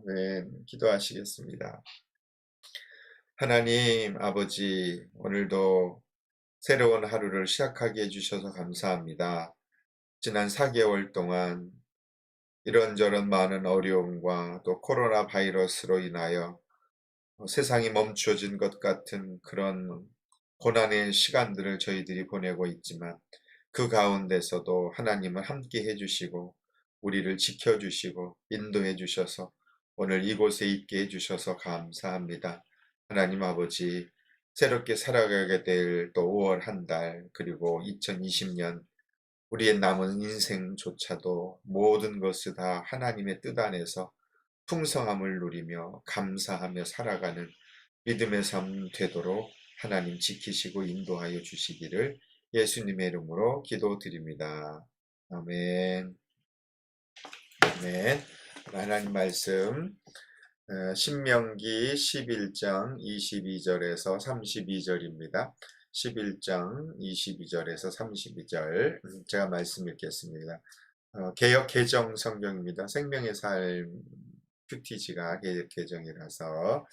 아멘. 기도하시겠습니다. 하나님 아버지, 오늘도 새로운 하루를 시작하게 해주셔서 감사합니다. 지난 4개월 동안 이런저런 많은 어려움과 또 코로나 바이러스로 인하여 세상이 멈춰진 것 같은 그런 고난의 시간들을 저희들이 보내고 있지만, 그 가운데서도 하나님은 함께 해주시고 우리를 지켜주시고 인도해 주셔서 오늘 이곳에 있게 해주셔서 감사합니다. 하나님 아버지, 새롭게 살아가게 될 또 5월 한 달, 그리고 2020년 우리의 남은 인생조차도 모든 것을 다 하나님의 뜻 안에서 풍성함을 누리며 감사하며 살아가는 믿음의 삶 되도록 하나님 지키시고 인도하여 주시기를 예수님의 이름으로 기도드립니다. 아멘. 아멘. 하나님 말씀 신명기 11장 22절에서 32절입니다. 11장 22절에서 32절 제가 말씀 읽겠습니다. 개역 개정 성경입니다. 생명의 삶 큐티지가 개역 개정이라서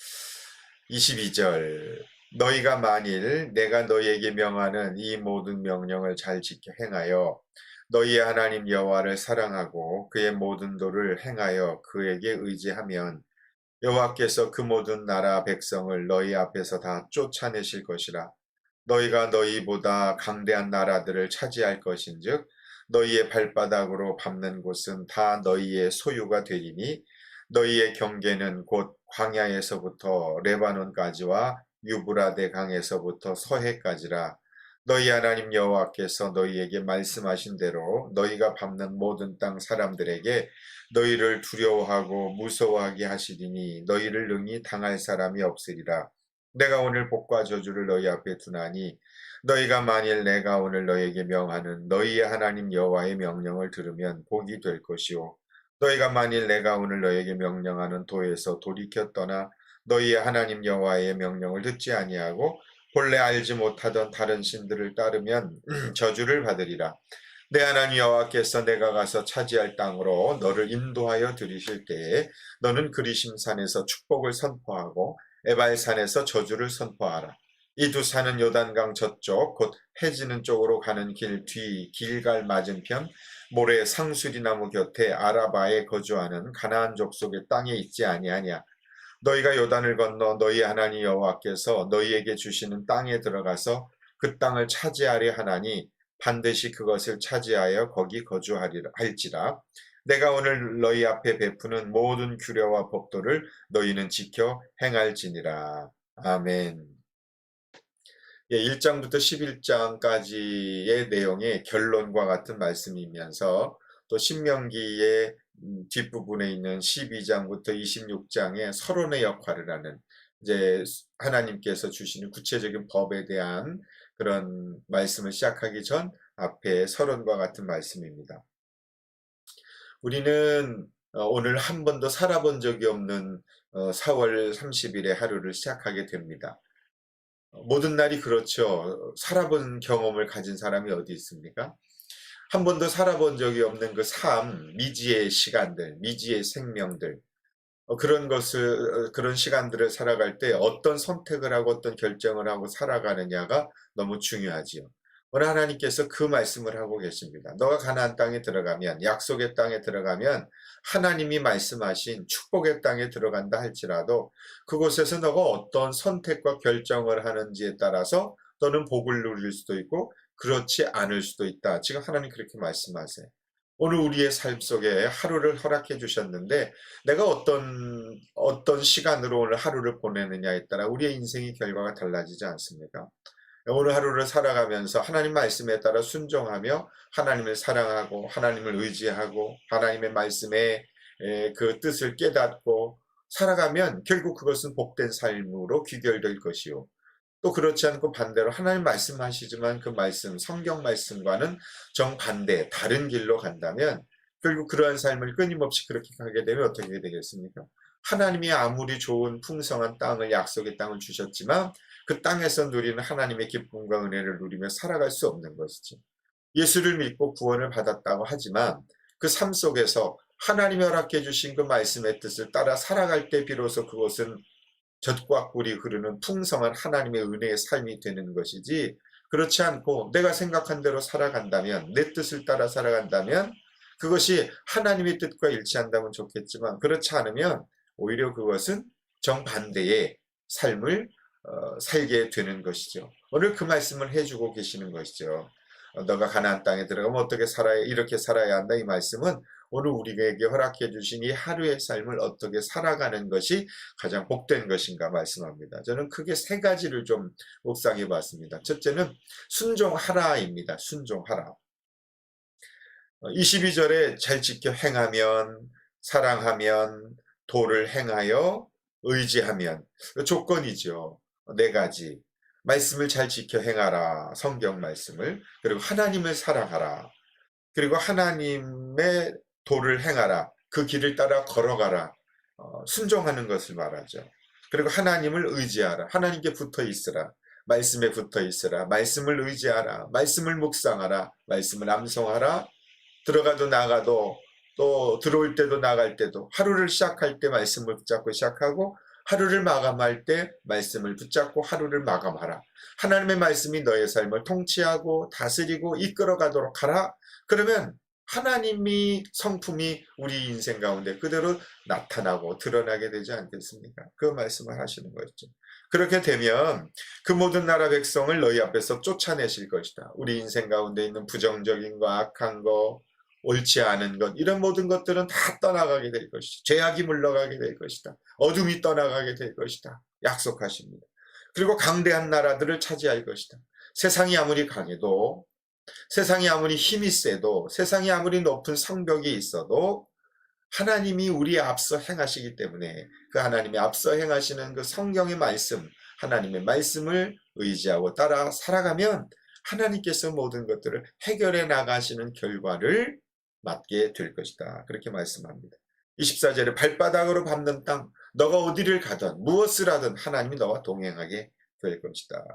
22절 너희가 만일 내가 너희에게 명하는 이 모든 명령을 잘 지켜 행하여 너희의 하나님 여호와를 사랑하고 그의 모든 도를 행하여 그에게 의지하면 여호와께서 그 모든 나라 백성을 너희 앞에서 다 쫓아내실 것이라. 너희가 너희보다 강대한 나라들을 차지할 것인즉 너희의 발바닥으로 밟는 곳은 다 너희의 소유가 되리니 너희의 경계는 곧 광야에서부터 레바논까지와 유브라데 강에서부터 서해까지라. 너희 하나님 여호와께서 너희에게 말씀하신 대로 너희가 밟는 모든 땅 사람들에게 너희를 두려워하고 무서워하게 하시리니 너희를 능히 당할 사람이 없으리라. 내가 오늘 복과 저주를 너희 앞에 두나니 너희가 만일 내가 오늘 너희에게 명하는 너희의 하나님 여호와의 명령을 들으면 복이 될 것이요 너희가 만일 내가 오늘 너희에게 명령하는 도에서 돌이켜 떠나 너희의 하나님 여호와의 명령을 듣지 아니하고 본래 알지 못하던 다른 신들을 따르면 저주를 받으리라. 내 하나님 여호와께서 내가 가서 차지할 땅으로 너를 인도하여 들이실 때에 너는 그리심산에서 축복을 선포하고 에발산에서 저주를 선포하라. 이 두 산은 요단강 저쪽 곧 해지는 쪽으로 가는 길 뒤 길갈 맞은편 모래 상수리나무 곁에 아라바에 거주하는 가나안 족속의 땅에 있지 아니하냐. 너희가 요단을 건너 너희 하나님 여호와께서 너희에게 주시는 땅에 들어가서 그 땅을 차지하려 하나니 반드시 그것을 차지하여 거기 거주할지라. 내가 오늘 너희 앞에 베푸는 모든 규례와 법도를 너희는 지켜 행할지니라. 아멘. 1장부터 11장까지의 내용의 결론과 같은 말씀이면서 또 신명기의 뒷부분에 있는 12장부터 26장의 서론의 역할을 하는, 이제 하나님께서 주시는 구체적인 법에 대한 그런 말씀을 시작하기 전 앞에 서론과 같은 말씀입니다. 우리는 오늘 한 번도 살아본 적이 없는 4월 30일의 하루를 시작하게 됩니다. 모든 날이 그렇죠. 살아본 경험을 가진 사람이 어디 있습니까? 한 번도 살아본 적이 없는 그 삶, 미지의 시간들, 미지의 생명들, 그런 시간들을 살아갈 때 어떤 선택을 하고 어떤 결정을 하고 살아가느냐가 너무 중요하지요. 오늘 하나님께서 그 말씀을 하고 계십니다. 너가 가나안 땅에 들어가면, 약속의 땅에 들어가면 하나님이 말씀하신 축복의 땅에 들어간다 할지라도 그곳에서 너가 어떤 선택과 결정을 하는지에 따라서 너는 복을 누릴 수도 있고 그렇지 않을 수도 있다. 지금 하나님 그렇게 말씀하세요. 오늘 우리의 삶 속에 하루를 허락해 주셨는데 내가 어떤 시간으로 오늘 하루를 보내느냐에 따라 우리의 인생의 결과가 달라지지 않습니까? 오늘 하루를 살아가면서 하나님 말씀에 따라 순종하며 하나님을 사랑하고 하나님을 의지하고 하나님의 말씀에 그 뜻을 깨닫고 살아가면 결국 그것은 복된 삶으로 귀결될 것이요. 또 그렇지 않고 반대로 하나님 말씀하시지만 그 말씀, 성경 말씀과는 정반대 다른 길로 간다면 결국 그러한 삶을 끊임없이 그렇게 가게 되면 어떻게 되겠습니까? 하나님이 아무리 좋은 풍성한 땅을, 약속의 땅을 주셨지만 그 땅에서 누리는 하나님의 기쁨과 은혜를 누리며 살아갈 수 없는 것이지. 예수를 믿고 구원을 받았다고 하지만 그 삶 속에서 하나님이 허락해 주신 그 말씀의 뜻을 따라 살아갈 때 비로소 그것은 젖과 꿀이 흐르는 풍성한 하나님의 은혜의 삶이 되는 것이지, 그렇지 않고 내가 생각한 대로 살아간다면, 내 뜻을 따라 살아간다면, 그것이 하나님의 뜻과 일치한다면 좋겠지만 그렇지 않으면 오히려 그것은 정반대의 삶을 살게 되는 것이죠. 오늘 그 말씀을 해주고 계시는 것이죠. 너가 가나안 땅에 들어가면 어떻게 살아야, 이렇게 살아야 한다. 이 말씀은 오늘 우리에게 허락해 주신 이 하루의 삶을 어떻게 살아가는 것이 가장 복된 것인가 말씀합니다. 저는 크게 세 가지를 좀 묵상해 봤습니다. 첫째는 순종하라입니다. 순종하라. 22절에 잘 지켜 행하면, 사랑하면, 도를 행하여, 의지하면, 조건이죠. 네 가지. 말씀을 잘 지켜 행하라. 성경 말씀을. 그리고 하나님을 사랑하라. 그리고 하나님의 도를 행하라. 그 길을 따라 걸어가라. 순종하는 것을 말하죠. 그리고 하나님을 의지하라. 하나님께 붙어 있으라. 말씀에 붙어 있으라. 말씀을 의지하라. 말씀을 묵상하라. 말씀을 암송하라. 들어가도 나가도, 또 들어올 때도 나갈 때도, 하루를 시작할 때 말씀을 붙잡고 시작하고, 하루를 마감할 때 말씀을 붙잡고 하루를 마감하라. 하나님의 말씀이 너의 삶을 통치하고 다스리고 이끌어가도록 하라. 그러면 하나님이 성품이 우리 인생 가운데 그대로 나타나고 드러나게 되지 않겠습니까? 그 말씀을 하시는 것이죠. 그렇게 되면 그 모든 나라 백성을 너희 앞에서 쫓아내실 것이다. 우리 인생 가운데 있는 부정적인 거, 악한 거, 옳지 않은 것, 이런 모든 것들은 다 떠나가게 될 것이다. 죄악이 물러가게 될 것이다. 어둠이 떠나가게 될 것이다. 약속하십니다. 그리고 강대한 나라들을 차지할 것이다. 세상이 아무리 강해도, 세상이 아무리 힘이 세도, 세상이 아무리 높은 성벽이 있어도 하나님이 우리에 앞서 행하시기 때문에 그 하나님이 앞서 행하시는 그 성경의 말씀, 하나님의 말씀을 의지하고 따라 살아가면 하나님께서 모든 것들을 해결해 나가시는 결과를 맞게 될 것이다. 그렇게 말씀합니다. 24절에 발바닥으로 밟는 땅, 너가 어디를 가든 무엇을 하든 하나님이 너와 동행하게 될 것이다.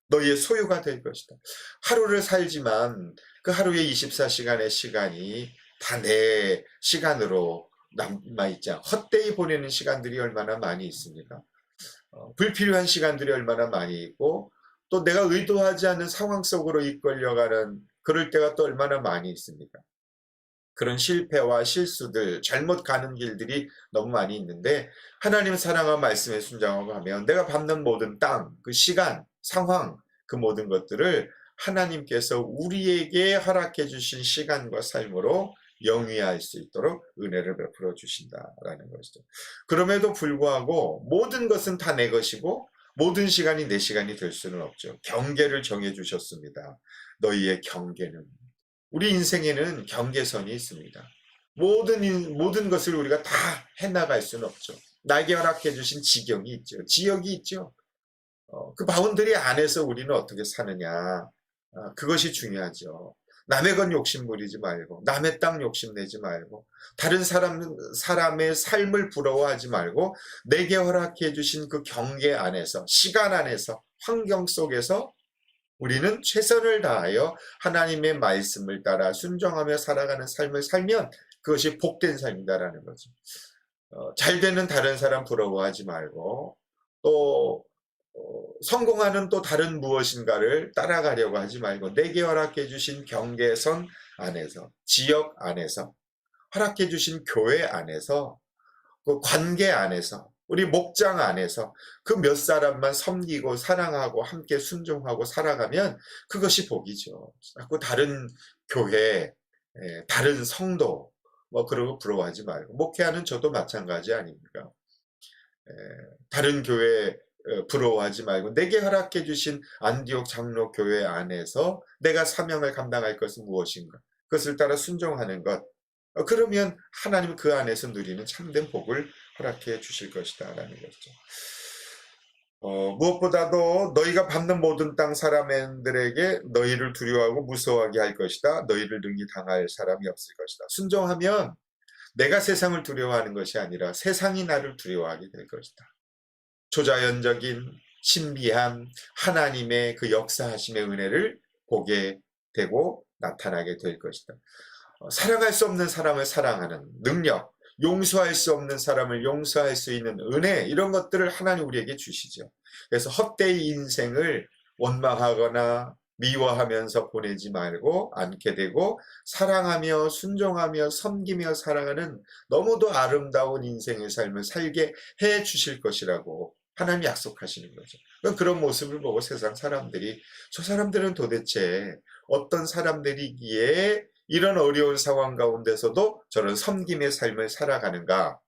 너희의 소유가 될 것이다. 하루를 살지만 그 하루의 24시간의 시간이 다 내 시간으로 남아있지 않고 헛되이 보내는 시간들이 얼마나 많이 있습니까? 불필요한 시간들이 얼마나 많이 있고, 또 내가 의도하지 않는 상황 속으로 이끌려가는 그럴 때가 또 얼마나 많이 있습니까? 그런 실패와 실수들, 잘못 가는 길들이 너무 많이 있는데, 하나님 사랑과 말씀에 순종하고 하면 내가 밟는 모든 땅, 그 시간, 상황, 그 모든 것들을 하나님께서 우리에게 허락해 주신 시간과 삶으로 영위할 수 있도록 은혜를 베풀어 주신다라는 것이죠. 그럼에도 불구하고 모든 것은 다 내 것이고 모든 시간이 내 시간이 될 수는 없죠. 경계를 정해 주셨습니다. 너희의 경계는, 우리 인생에는 경계선이 있습니다. 모든 것을 우리가 다 해나갈 수는 없죠. 나에게 허락해 주신 지경이 있죠. 지역이 있죠. 그 바운더리 안에서 우리는 어떻게 사느냐, 그것이 중요하죠. 남의 건 욕심 부리지 말고, 남의 땅 욕심내지 말고, 다른 사람의 삶을 부러워하지 말고, 내게 허락해 주신 그 경계 안에서, 시간 안에서, 환경 속에서 우리는 최선을 다하여 하나님의 말씀을 따라 순종하며 살아가는 삶을 살면 그것이 복된 삶이다라는 거죠. 잘 되는 다른 사람 부러워하지 말고, 또 성공하는 또 다른 무엇인가를 따라가려고 하지 말고, 내게 허락해 주신 경계선 안에서, 지역 안에서, 허락해 주신 교회 안에서, 그 관계 안에서, 우리 목장 안에서 그 몇 사람만 섬기고 사랑하고 함께 순종하고 살아가면 그것이 복이죠. 자꾸 다른 교회, 다른 성도 그런 거 부러워하지 말고, 목회하는 저도 마찬가지 아닙니까? 다른 교회 부러워하지 말고 내게 허락해 주신 안디옥 장로 교회 안에서 내가 사명을 감당할 것은 무엇인가, 그것을 따라 순종하는 것, 그러면 하나님은 그 안에서 누리는 참된 복을 허락해 주실 것이다 라는 것이죠. 무엇보다도 너희가 밟는 모든 땅 사람들에게 너희를 두려워하고 무서워하게 할 것이다. 너희를 능히 당할 사람이 없을 것이다. 순종하면 내가 세상을 두려워하는 것이 아니라 세상이 나를 두려워하게 될 것이다. 초자연적인 신비한 하나님의 그 역사하심의 은혜를 보게 되고 나타나게 될 것이다. 사랑할 수 없는 사람을 사랑하는 능력, 용서할 수 없는 사람을 용서할 수 있는 은혜, 이런 것들을 하나님 우리에게 주시죠. 그래서 헛되이 인생을 원망하거나 미워하면서 보내지 말고 않게 되고, 사랑하며 순종하며 섬기며 살아가는 너무도 아름다운 인생의 삶을 살게 해 주실 것이라고 하나님이 약속하시는 거죠. 그런 모습을 보고 세상 사람들이, 저 사람들은 도대체 어떤 사람들이기에 이런 어려운 상황 가운데서도 저런 섬김의 삶을 살아가는가.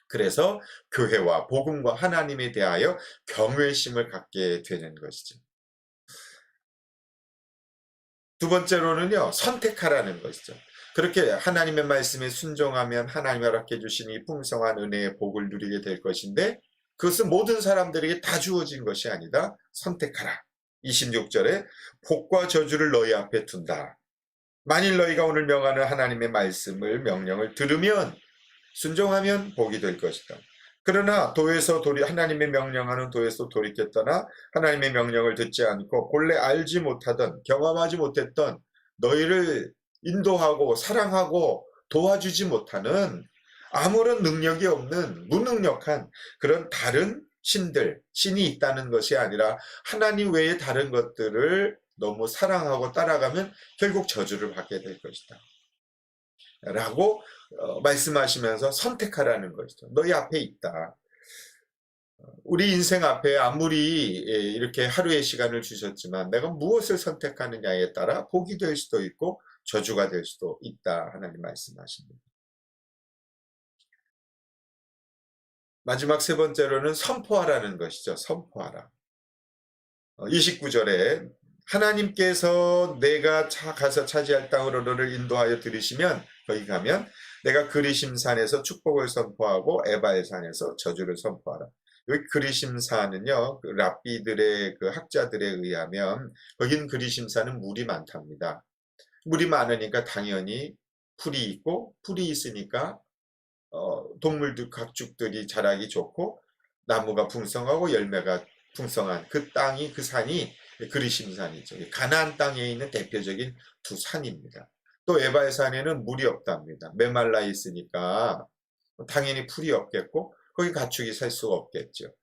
그래서 교회와 복음과 하나님에 대하여 경외심을 갖게 되는 것이죠. 두 번째로는요, 선택하라는 것이죠. 그렇게 하나님의 말씀에 순종하면 하나님이 허락해 주신 이 풍성한 은혜의 복을 누리게 될 것인데, 그것은 모든 사람들에게 다 주어진 것이 아니다. 선택하라. 26절에 복과 저주를 너희 앞에 둔다. 만일 너희가 오늘 명하는 하나님의 말씀을, 명령을 들으면, 순종하면 복이 될 것이다. 그러나 하나님의 명령하는 도에서 돌이켜 떠나 하나님의 명령을 듣지 않고 본래 알지 못하던, 경험하지 못했던, 너희를 인도하고 사랑하고 도와주지 못하는, 아무런 능력이 없는 무능력한 그런 다른 신이 있다는 것이 아니라, 하나님 외에 다른 것들을 너무 사랑하고 따라가면 결국 저주를 받게 될 것이다 라고 말씀하시면서 선택하라는 것이죠. 너희 앞에 있다. 우리 인생 앞에 아무리 이렇게 하루의 시간을 주셨지만 내가 무엇을 선택하느냐에 따라 복이 될 수도 있고 저주가 될 수도 있다, 하나님 말씀하십니다. 마지막 세 번째로는 선포하라는 것이죠. 선포하라. 29절에 하나님께서 내가 가서 차지할 땅으로 너를 인도하여 들이시면, 거기 가면 내가 그리심산에서 축복을 선포하고 에발산에서 저주를 선포하라. 여기 그리심산은요, 그 랍비들의 그 학자들에 의하면 거긴 그리심산은 물이 많답니다. 물이 많으니까 당연히 풀이 있고, 풀이 있으니까 동물들, 각축들이 자라기 좋고, 나무가 풍성하고 열매가 풍성한 그 땅이, 그 산이 그리심산이죠. 가나안 땅에 있는 대표적인 두 산입니다. 또 에발산에는 물이 없답니다. 메말라 있으니까 당연히 풀이 없겠고 거기 가축이 살 수가 없겠죠.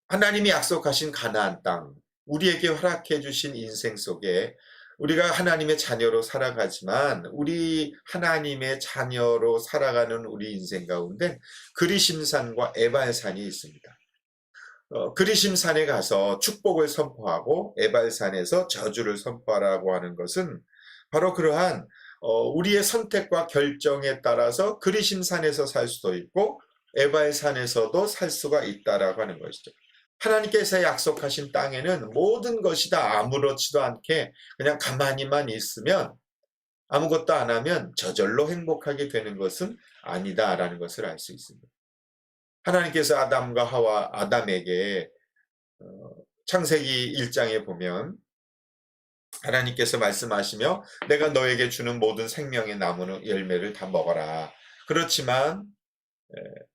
하나님이 약속하신 가나안 땅, 우리에게 허락해 주신 인생 속에 우리가 하나님의 자녀로 살아가지만, 우리 하나님의 자녀로 살아가는 우리 인생 가운데 그리심산과 에발산이 있습니다. 그리심산에 가서 축복을 선포하고 에발산에서 저주를 선포하라고 하는 것은 바로 그러한 우리의 선택과 결정에 따라서 그리심산에서 살 수도 있고 에발산에서도 살 수가 있다라고 하는 것이죠. 하나님께서 약속하신 땅에는 모든 것이 다 아무렇지도 않게 그냥 가만히만 있으면, 아무것도 안 하면 저절로 행복하게 되는 것은 아니다라는 것을 알 수 있습니다. 하나님께서 아담에게 창세기 1장에 보면 하나님께서 말씀하시며 내가 너에게 주는 모든 생명의 나무는 열매를 다 먹어라. 그렇지만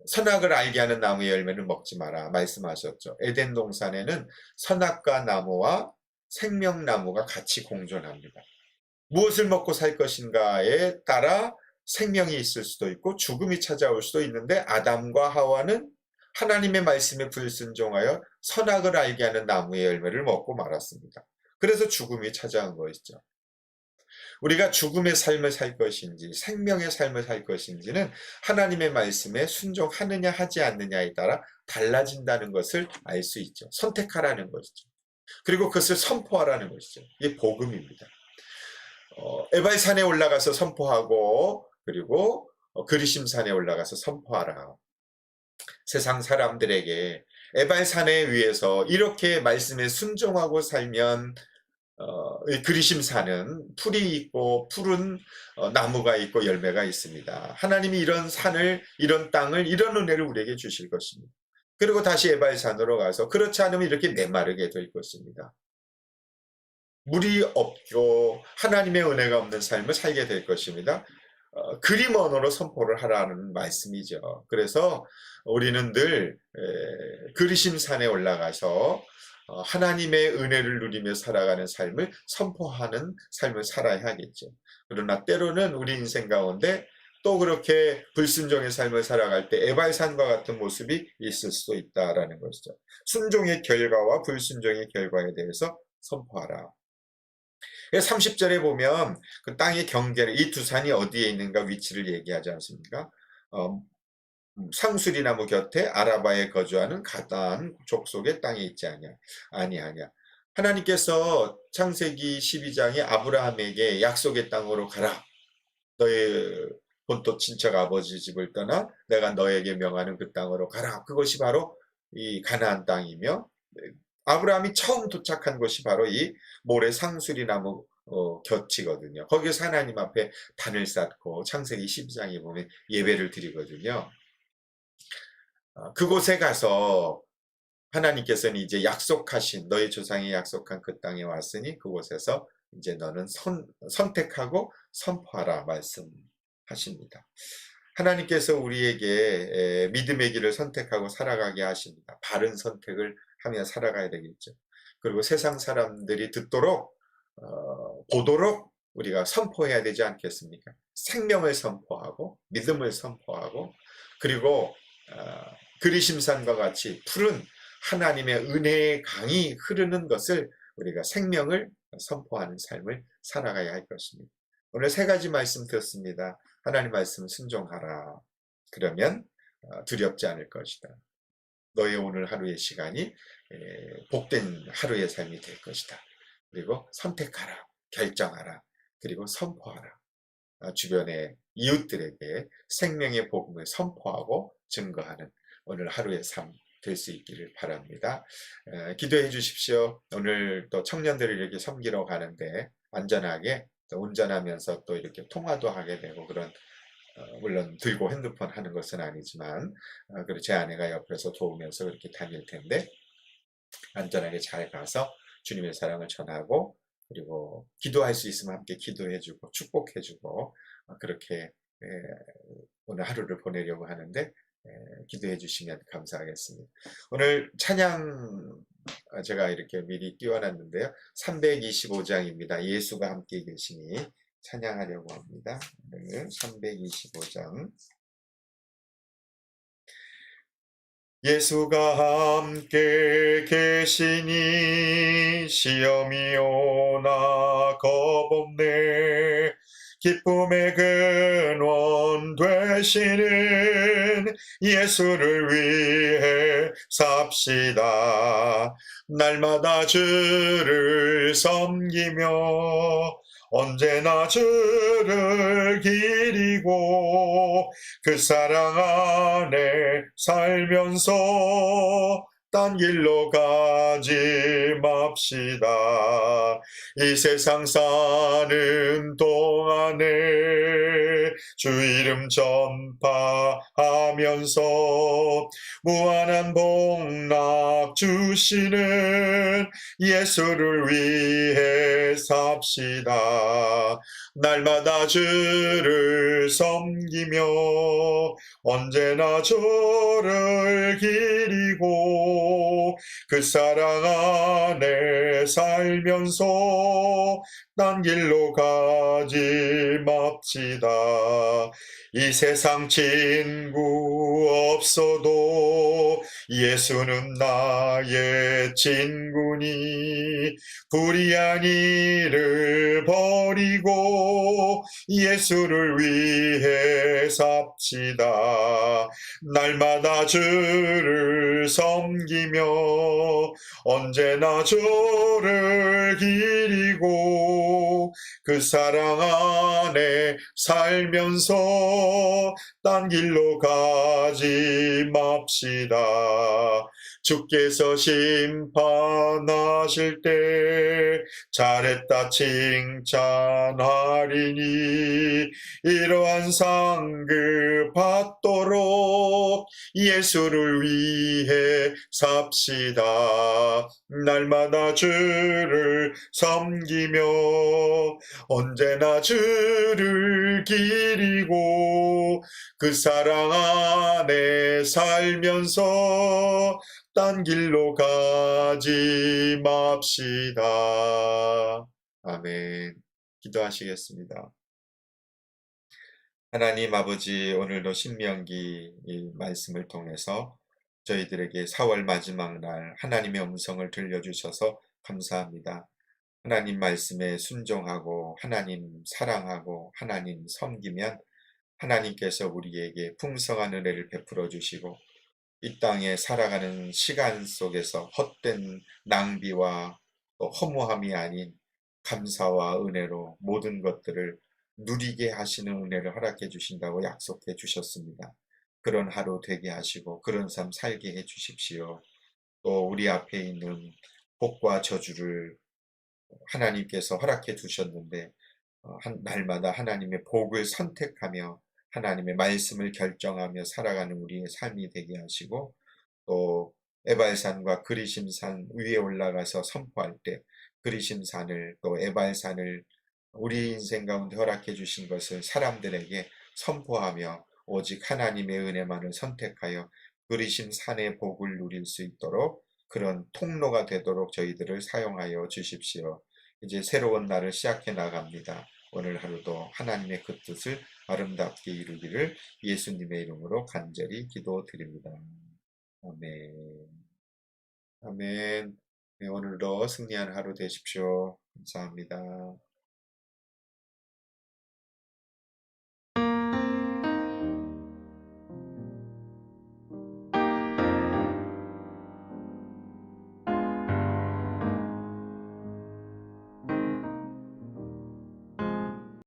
선악을 알게 하는 나무의 열매를 먹지 마라 말씀하셨죠. 에덴 동산에는 선악과 나무와 생명나무가 같이 공존합니다. 무엇을 먹고 살 것인가에 따라 생명이 있을 수도 있고 죽음이 찾아올 수도 있는데, 아담과 하와는 하나님의 말씀에 불순종하여 선악을 알게 하는 나무의 열매를 먹고 말았습니다. 그래서 죽음이 찾아온 것이죠. 우리가 죽음의 삶을 살 것인지 생명의 삶을 살 것인지는 하나님의 말씀에 순종하느냐 하지 않느냐에 따라 달라진다는 것을 알 수 있죠. 선택하라는 것이죠. 그리고 그것을 선포하라는 것이죠. 이게 복음입니다. 에발산에 올라가서 선포하고, 그리고 그리심산에 올라가서 선포하라. 세상 사람들에게 에발산에 위해서 이렇게 말씀에 순종하고 살면 그리심산은 풀이 있고 푸른 나무가 있고 열매가 있습니다. 하나님이 이런 산을, 이런 땅을, 이런 은혜를 우리에게 주실 것입니다. 그리고 다시 에발산으로 가서 그렇지 않으면 이렇게 메마르게 될 것입니다. 물이 없고 하나님의 은혜가 없는 삶을 살게 될 것입니다. 그림 언어로 선포를 하라는 말씀이죠. 그래서 우리는 늘 그리심산에 올라가서 하나님의 은혜를 누리며 살아가는 삶을 선포하는 삶을 살아야 하겠죠. 그러나 때로는 우리 인생 가운데 또 그렇게 불순종의 삶을 살아갈 때 에발산과 같은 모습이 있을 수도 있다라는 것이죠. 순종의 결과와 불순종의 결과에 대해서 선포하라. 30절에 보면 그 땅의 경계를, 이 두 산이 어디에 있는가 위치를 얘기하지 않습니까? 어, 상수리나무 곁에 아라바에 거주하는 가나안 족속의 땅에 있지 아니하냐. 하나님께서 창세기 12장에 아브라함에게 약속의 땅으로 가라. 너의 본토 친척 아버지 집을 떠나 내가 너에게 명하는 그 땅으로 가라. 그것이 바로 이 가나안 땅이며, 아브라함이 처음 도착한 곳이 바로 이 모래 상수리나무 곁이거든요. 거기서 하나님 앞에 단을 쌓고 창세기 12장에 보면 예배를 드리거든요. 그곳에 가서 하나님께서는 이제 약속하신, 너희 조상이 약속한 그 땅에 왔으니 그곳에서 이제 너는 선택하고 선포하라 말씀하십니다. 하나님께서 우리에게 믿음의 길을 선택하고 살아가게 하십니다. 바른 선택을 하며 살아가야 되겠죠. 그리고 세상 사람들이 듣도록 보도록 우리가 선포해야 되지 않겠습니까? 생명을 선포하고 믿음을 선포하고, 그리고 그리심산과 같이 푸른 하나님의 은혜의 강이 흐르는 것을, 우리가 생명을 선포하는 삶을 살아가야 할 것입니다. 오늘 세 가지 말씀 듣습니다. 하나님 말씀 순종하라. 그러면 두렵지 않을 것이다. 너의 오늘 하루의 시간이 복된 하루의 삶이 될 것이다. 그리고 선택하라, 결정하라, 그리고 선포하라. 주변의 이웃들에게 생명의 복음을 선포하고 증거하는 오늘 하루의 삶 될 수 있기를 바랍니다. 기도해 주십시오. 오늘 또 청년들을 이렇게 섬기러 가는데 안전하게 운전하면서 또 이렇게 통화도 하게 되고, 그런 물론 들고 핸드폰 하는 것은 아니지만 그리고 제 아내가 옆에서 도우면서 그렇게 다닐 텐데, 안전하게 잘 가서 주님의 사랑을 전하고, 그리고 기도할 수 있으면 함께 기도해주고 축복해주고, 그렇게 오늘 하루를 보내려고 하는데 기도해 주시면 감사하겠습니다. 오늘 찬양 제가 이렇게 미리 띄워놨는데요. 325장입니다. 예수가 함께 계시니 찬양하려고 합니다. 325장. 예수가 함께 계시니 시험이 오나 겁없네. 기쁨의 근원 되시는 예수를 위해 삽시다. 날마다 주를 섬기며 언제나 주를 기리고 그 사랑 안에 살면서 딴 길로 가지 맙시다. 이 세상 사는 동안에 주 이름 전파하면서 무한한 복락 주시는 예수를 위해 삽시다. 날마다 주를 섬기며 언제나 주를 기리고 그 사랑 안에 살면서 딴 길로 가지 맙시다. 이 세상 친구 없어도 예수는 나의 친구니 불의한 일을 버리고 예수를 위해 삽시다. 날마다 주를 섬기며 언제나 주를 기리고 그 사랑 안에 살면서 딴 길로 가지 맙시다. 주께서 심판하실 때 잘했다 칭찬하리니 이러한 상급 받도록 예수를 위해 삽시다. 날마다 주를 섬기며 언제나 주를 기리고 그 사랑 안에 살면서 딴 길로 가지 맙시다. 아멘. 기도하시겠습니다. 하나님 아버지, 오늘도 신명기 이 말씀을 통해서 저희들에게 4월 마지막 날 하나님의 음성을 들려주셔서 감사합니다. 하나님 말씀에 순종하고 하나님 사랑하고 하나님 섬기면 하나님께서 우리에게 풍성한 은혜를 베풀어 주시고 이 땅에 살아가는 시간 속에서 헛된 낭비와 또 허무함이 아닌 감사와 은혜로 모든 것들을 누리게 하시는 은혜를 허락해 주신다고 약속해 주셨습니다. 그런 하루 되게 하시고 그런 삶 살게 해 주십시오. 또 우리 앞에 있는 복과 저주를 하나님께서 허락해 주셨는데 날마다 하나님의 복을 선택하며 하나님의 말씀을 결정하며 살아가는 우리의 삶이 되게 하시고 또 에발산과 그리심산 위에 올라가서 선포할 때 그리심산을 또 에발산을 우리 인생 가운데 허락해 주신 것을 사람들에게 선포하며 오직 하나님의 은혜만을 선택하여 그리심산의 복을 누릴 수 있도록 그런 통로가 되도록 저희들을 사용하여 주십시오. 이제 새로운 날을 시작해 나갑니다. 오늘 하루도 하나님의 그 뜻을 아름답게 이루기를 예수님의 이름으로 간절히 기도드립니다. 아멘. 아멘. 네, 오늘도 승리한 하루 되십시오. 감사합니다.